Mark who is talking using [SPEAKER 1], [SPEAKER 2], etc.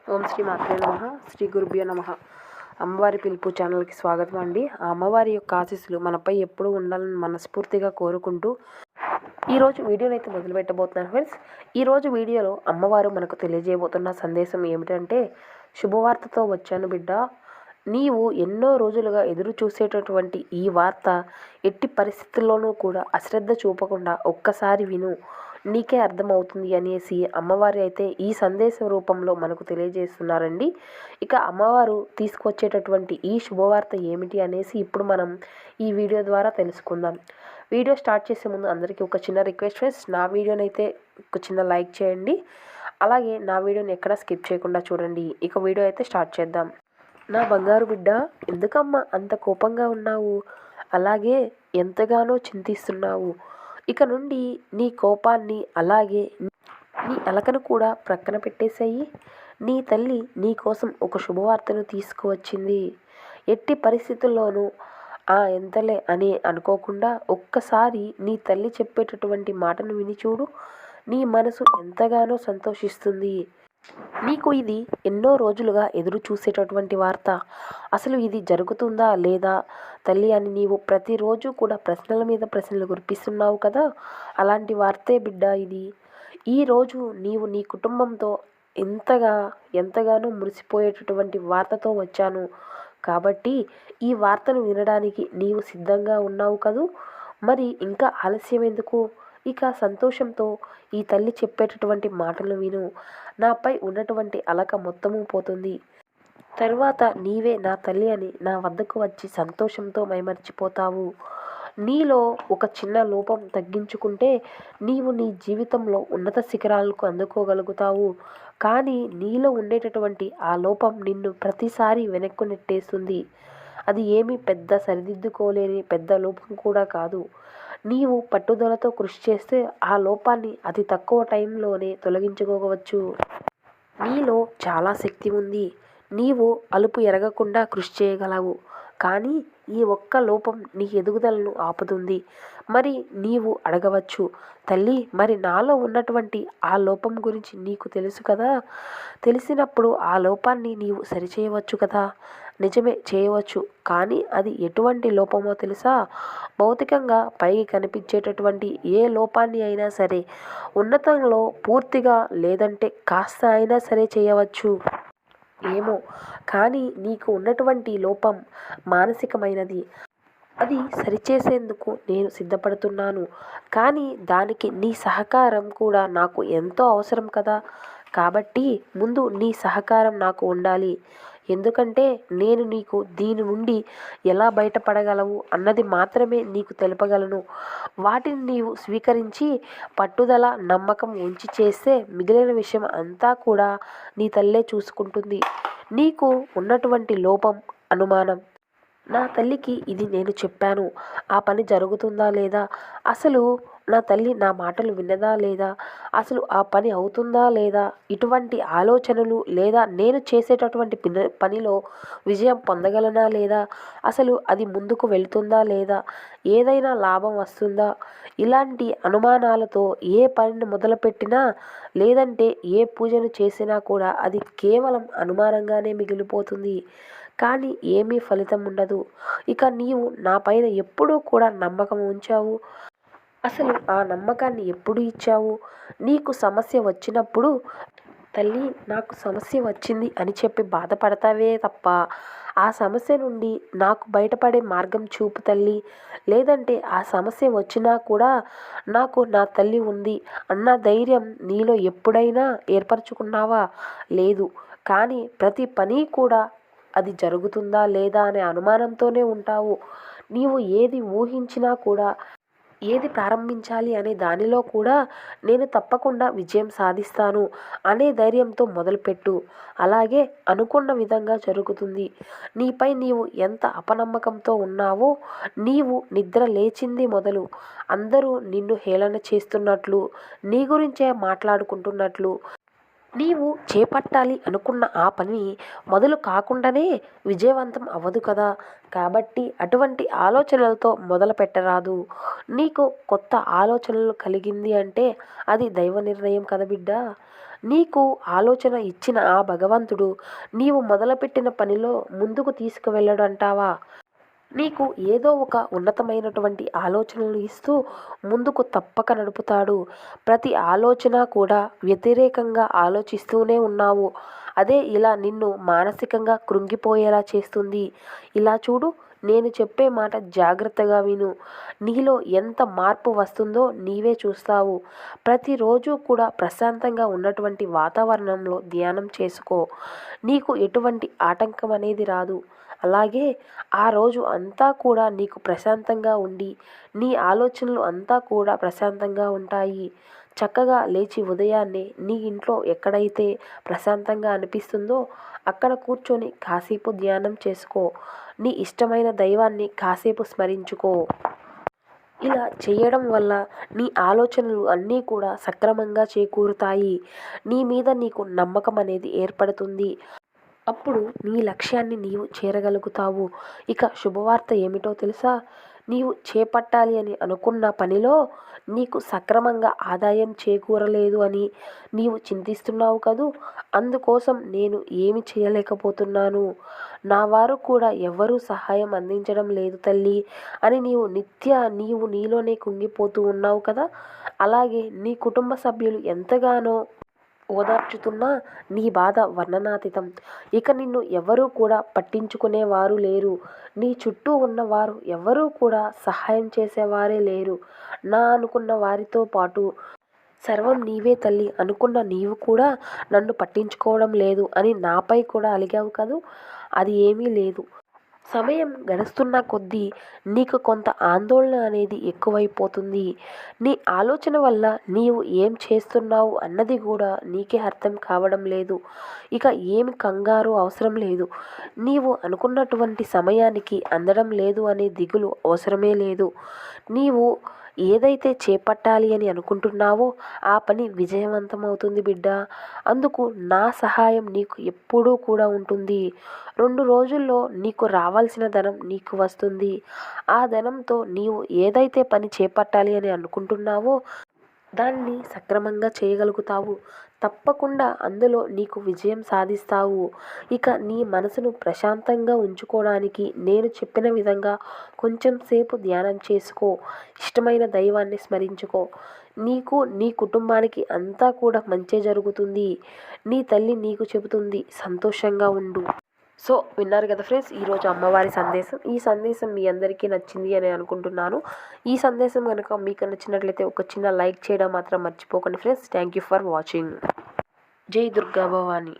[SPEAKER 1] ఓం శ్రీ మాత్రే నమః. శ్రీ గురుభ్యో నమః. అమ్మవారి పిలుపు ఛానల్కి స్వాగతం అండి. ఆ అమ్మవారి యొక్క ఆశీస్సులు మనపై ఎప్పుడూ ఉండాలని మనస్ఫూర్తిగా కోరుకుంటూ ఈరోజు వీడియోని అయితే మొదలు పెట్టబోతున్నాను ఫ్రెండ్స్. ఈరోజు వీడియోలో అమ్మవారు మనకు తెలియజేయబోతున్న సందేశం ఏమిటంటే, శుభవార్తతో వచ్చాను బిడ్డ. నీవు ఎన్నో రోజులుగా ఎదురు చూసేటటువంటి ఈ వార్త ఎట్టి పరిస్థితుల్లోనూ కూడా అశ్రద్ధ చూపకుండా ఒక్కసారి విను, నీకే అర్థమవుతుంది అనేసి అమ్మవారు అయితే ఈ సందేశం రూపంలో మనకు తెలియజేస్తున్నారండి. ఇక అమ్మవారు తీసుకొచ్చేటటువంటి ఈ శుభవార్త ఏమిటి అనేసి ఇప్పుడు మనం ఈ వీడియో ద్వారా తెలుసుకుందాం. వీడియో స్టార్ట్ చేసే ముందు అందరికీ ఒక చిన్న రిక్వెస్ట్ ఫ్రెండ్స్, నా వీడియోని అయితే ఒక చిన్న లైక్ చేయండి. అలాగే నా వీడియోని ఎక్కడ స్కిప్ చేయకుండా చూడండి. ఇక వీడియో అయితే స్టార్ట్ చేద్దాం. నా బంగారు బిడ్డ, ఎందుకమ్మా అంత కోపంగా ఉన్నావు? అలాగే ఎంతగానో చింతిస్తున్నావు? ఇక నుండి నీ కోపాన్ని అలాగే నీ అలకను కూడా ప్రక్కన పెట్టేశాయి. నీ తల్లి నీ కోసం ఒక శుభవార్తను తీసుకువచ్చింది. ఎట్టి పరిస్థితుల్లోనూ ఎంతలే అని అనుకోకుండా ఒక్కసారి నీ తల్లి చెప్పేటటువంటి మాటను విని చూడు. నీ మనసు ఎంతగానో సంతోషిస్తుంది. నీకు ఇది ఎన్నో రోజులుగా ఎదురు చూసేటటువంటి వార్త. అసలు ఇది జరుగుతుందా లేదా తల్లి అని నీవు ప్రతిరోజు కూడా ప్రశ్నల మీద ప్రశ్నలు కురిపిస్తున్నావు కదా, అలాంటి వార్తే బిడ్డ ఇది. ఈరోజు నీవు నీ కుటుంబంతో ఎంతగానో మురిసిపోయేటటువంటి వార్తతో వచ్చాను. కాబట్టి ఈ వార్తను వినడానికి నీవు సిద్ధంగా ఉన్నావు కదూ. మరి ఇంకా ఆలస్యం ఎందుకు? ఇక సంతోషంతో ఈ తల్లి చెప్పేటటువంటి మాటలు విను. నాపై ఉన్నటువంటి అలక మొత్తము పోతుంది. తరువాత నీవే నా తల్లి అని నా వద్దకు వచ్చి సంతోషంతో మైమర్చిపోతావు. నీలో ఒక చిన్న లోపం తగ్గించుకుంటే నీవు నీ జీవితంలో ఉన్నత శిఖరాలకు అందుకోగలుగుతావు. కానీ నీలో ఉండేటటువంటి ఆ లోపం నిన్ను ప్రతిసారి వెనక్కు నెట్టేస్తుంది. అది ఏమీ పెద్ద సరిదిద్దుకోలేని పెద్ద లోపం కూడా కాదు. నీవు పట్టుదలతో కృషి చేస్తే ఆ లోపాన్ని అతి తక్కువ టైంలోనే తొలగించుకోవచ్చు. నీలో చాలా శక్తి ఉంది. నీవు అలుపు ఎరగకుండా కృషి చేయగలవు. కానీ ఈ ఒక్క లోపం నీ ఎదుగుదలను ఆపుతుంది. మరి నీవు అడగవచ్చు, తల్లి మరి నాలో ఉన్నటువంటి ఆ లోపం గురించి నీకు తెలుసు కదా, తెలిసినప్పుడు ఆ లోపాన్ని నీవు సరిచేయవచ్చు కదా. నిజమే, చేయవచ్చు. కానీ అది ఎటువంటి లోపమో తెలుసా? భౌతికంగా పైకి కనిపించేటటువంటి ఏ లోపాన్ని అయినా సరే ఉన్నతంలో పూర్తిగా లేదంటే కాస్త అయినా సరే చేయవచ్చు. ఏమో కానీ నీకు ఉన్నటువంటి లోపం మానసికమైనది. అది సరిచేసేందుకు నేను సిద్ధపడుతున్నాను. కానీ దానికి నీ సహకారం కూడా నాకు ఎంతో అవసరం కదా. కాబట్టి ముందు నీ సహకారం నాకు ఉండాలి. ఎందుకంటే నేను నీకు దీని నుండి ఎలా బయటపడగలవు అన్నది మాత్రమే నీకు తెలుపగలను. వాటిని నీవు స్వీకరించి పట్టుదల నమ్మకం ఉంచి చేస్తే మిగిలిన విషయం అంతా కూడా నీ తల్లే చూసుకుంటుంది. నీకు ఉన్నటువంటి లోపం అనుమానం. నా తల్లికి ఇది నేను చెప్పాను, ఆ పని జరుగుతుందా లేదా, అసలు నా తల్లి నా మాటలు విన్నదా లేదా, అసలు ఆ పని అవుతుందా లేదా, ఇటువంటి ఆలోచనలు లేదా నేను చేసేటటువంటి పనిలో విజయం పొందగలనా లేదా, అసలు అది ముందుకు వెళ్తుందా లేదా, ఏదైనా లాభం వస్తుందా, ఇలాంటి అనుమానాలతో ఏ పనిని మొదలుపెట్టినా లేదంటే ఏ పూజను చేసినా కూడా అది కేవలం అనుమానంగానే మిగిలిపోతుంది. కానీ ఏమీ ఫలితం ఉండదు. ఇక నీవు నా పైన ఎప్పుడూ కూడా నమ్మకం ఉంచావు. అసలు ఆ నమ్మకాన్ని ఎప్పుడు ఇచ్చావు? నీకు సమస్య వచ్చినప్పుడు తల్లి నాకు సమస్య వచ్చింది అని చెప్పి బాధపడతావే తప్ప ఆ సమస్య నుండి నాకు బయటపడే మార్గం చూపు తల్లి. లేదంటే ఆ సమస్య వచ్చినా కూడా నాకు నా తల్లి ఉంది అన్న ధైర్యం నీలో ఎప్పుడైనా ఏర్పరచుకున్నావా? లేదు. కానీ ప్రతి పని కూడా అది జరుగుతుందా లేదా అనే అనుమానంతోనే ఉంటావు. నీవు ఏది ఊహించినా కూడా ఏది ప్రారంభించాలి అనే దానిలో కూడా నేను తప్పకుండా విజయం సాధిస్తాను అనే ధైర్యంతో మొదలుపెట్టు. అలాగే అనుకున్న విధంగా జరుగుతుంది. నీపై నీవు ఎంత అపనమ్మకంతో ఉన్నావో, నీవు నిద్ర లేచింది మొదలు అందరూ నిన్ను హేళన చేస్తున్నట్లు, నీ గురించే మాట్లాడుకుంటున్నట్లు, నీవు చేపట్టాలి అనుకున్న ఆ పని మొదలు కాకుండానే విజయవంతం అవ్వదు కదా. కాబట్టి అటువంటి ఆలోచనలతో మొదలు పెట్టరాదు. నీకు కొత్త ఆలోచనలు కలిగింది అంటే అది దైవ నిర్ణయం కదా బిడ్డ. నీకు ఆలోచన ఇచ్చిన ఆ భగవంతుడు నీవు మొదలుపెట్టిన పనిలో ముందుకు తీసుకువెళ్ళడంటావా? నీకు ఏదో ఒక ఉన్నతమైనటువంటి ఆలోచనలు ఇస్తూ ముందుకు తప్పక నడుపుతాడు. ప్రతి ఆలోచన కూడా వ్యతిరేకంగా ఆలోచిస్తూనే ఉన్నావు. అదే ఇలా నిన్ను మానసికంగా కృంగిపోయేలా చేస్తుంది. ఇలా చూడు, నేను చెప్పే మాట జాగ్రత్తగా విను. నీలో ఎంత మార్పు వస్తుందో నీవే చూస్తావు. ప్రతిరోజు కూడా ప్రశాంతంగా ఉన్నటువంటి వాతావరణంలో ధ్యానం చేసుకో. నీకు ఎటువంటి ఆటంకం అనేది రాదు. అలాగే ఆ రోజు అంతా కూడా నీకు ప్రశాంతంగా ఉండి నీ ఆలోచనలు అంతా కూడా ప్రశాంతంగా ఉంటాయి. చక్కగా లేచి ఉదయాన్నే నీ ఇంట్లో ఎక్కడైతే ప్రశాంతంగా అనిపిస్తుందో అక్కడ కూర్చొని కాసేపు ధ్యానం చేసుకో. నీ ఇష్టమైన దైవాన్ని కాసేపు స్మరించుకో. ఇలా చేయడం వల్ల నీ ఆలోచనలు అన్నీ కూడా సక్రమంగా చేకూరుతాయి. నీ మీద నీకు నమ్మకం అనేది ఏర్పడుతుంది. అప్పుడు నీ లక్ష్యాన్ని నీవు చేరగలుగుతావు. ఇక శుభవార్త ఏమిటో తెలుసా? నీవు చేపట్టాలి అని అనుకున్న పనిలో నీకు సక్రమంగా ఆదాయం చేకూరలేదు అని నీవు చింతిస్తున్నావు కదూ! అందుకోసం నేను ఏమి చేయలేకపోతున్నాను, నా వారు కూడా ఎవ్వరూ సహాయం అందించడం లేదు తల్లి అని నీవు నీలోనే కుంగిపోతూ ఉన్నావు కదా! అలాగే నీ కుటుంబ సభ్యులు ఎంతగానో ఓదార్చుతున్నా నీ బాధ వర్ణనాతీతం. ఇక నిన్ను ఎవరూ కూడా పట్టించుకునేవారు లేరు. నీ చుట్టూ ఉన్నవారు ఎవరూ కూడా సహాయం చేసేవారే లేరు. నా అనుకున్న వారితో పాటు సర్వం నీవే తల్లి అనుకున్న నీవు కూడా నన్ను పట్టించుకోవడం లేదు అని నాపై కూడా అలిగావు కదూ! అది ఏమీ లేదు. సమయం గడుస్తున్న కొద్దీ నీకు కొంత ఆందోళన అనేది ఎక్కువైపోతుంది. నీ ఆలోచన వల్ల నీవు ఏం చేస్తున్నావు అన్నది కూడా నీకే అర్థం కావడం లేదు. ఇక ఏమి కంగారు అవసరం లేదు. నీవు అనుకున్నటువంటి సమయానికి అందడం లేదు అనే దిగులు అవసరమే లేదు. నీవు ఏదైతే చేపట్టాలి అని అనుకుంటున్నావో ఆ పని విజయవంతమవుతుంది బిడ్డ. అందుకు నా సహాయం నీకు ఎప్పుడూ కూడా ఉంటుంది. 2 రోజుల్లో నీకు రావాల్సిన ధనం నీకు వస్తుంది. ఆ ధనంతో నీవు ఏదైతే పని చేపట్టాలి అని అనుకుంటున్నావో దాన్ని సక్రమంగా చేయగలుగుతావు. తప్పకుండా అందులో నీకు విజయం సాధిస్తావు. ఇక నీ మనసును ప్రశాంతంగా ఉంచుకోవడానికి నేను చెప్పిన విధంగా కొంచెం సేపు ధ్యానం చేసుకో. ఇష్టమైన దైవాన్ని స్మరించుకో. నీకు నీ కుటుంబానికి అంతా కూడా మంచే జరుగుతుంది. నీ తల్లి నీకు చెబుతుంది సంతోషంగా ఉండు. సో విన్నారు కదా ఫ్రెండ్స్, ఈరోజు అమ్మవారి సందేశం. ఈ సందేశం మీ అందరికీ నచ్చింది అని అనుకుంటున్నాను. ఈ సందేశం కనుక మీకు నచ్చినట్లయితే ఒక చిన్న లైక్ చేయడం మాత్రం మర్చిపోకండి friends. Thank you for watching. జై దుర్గా భవాని.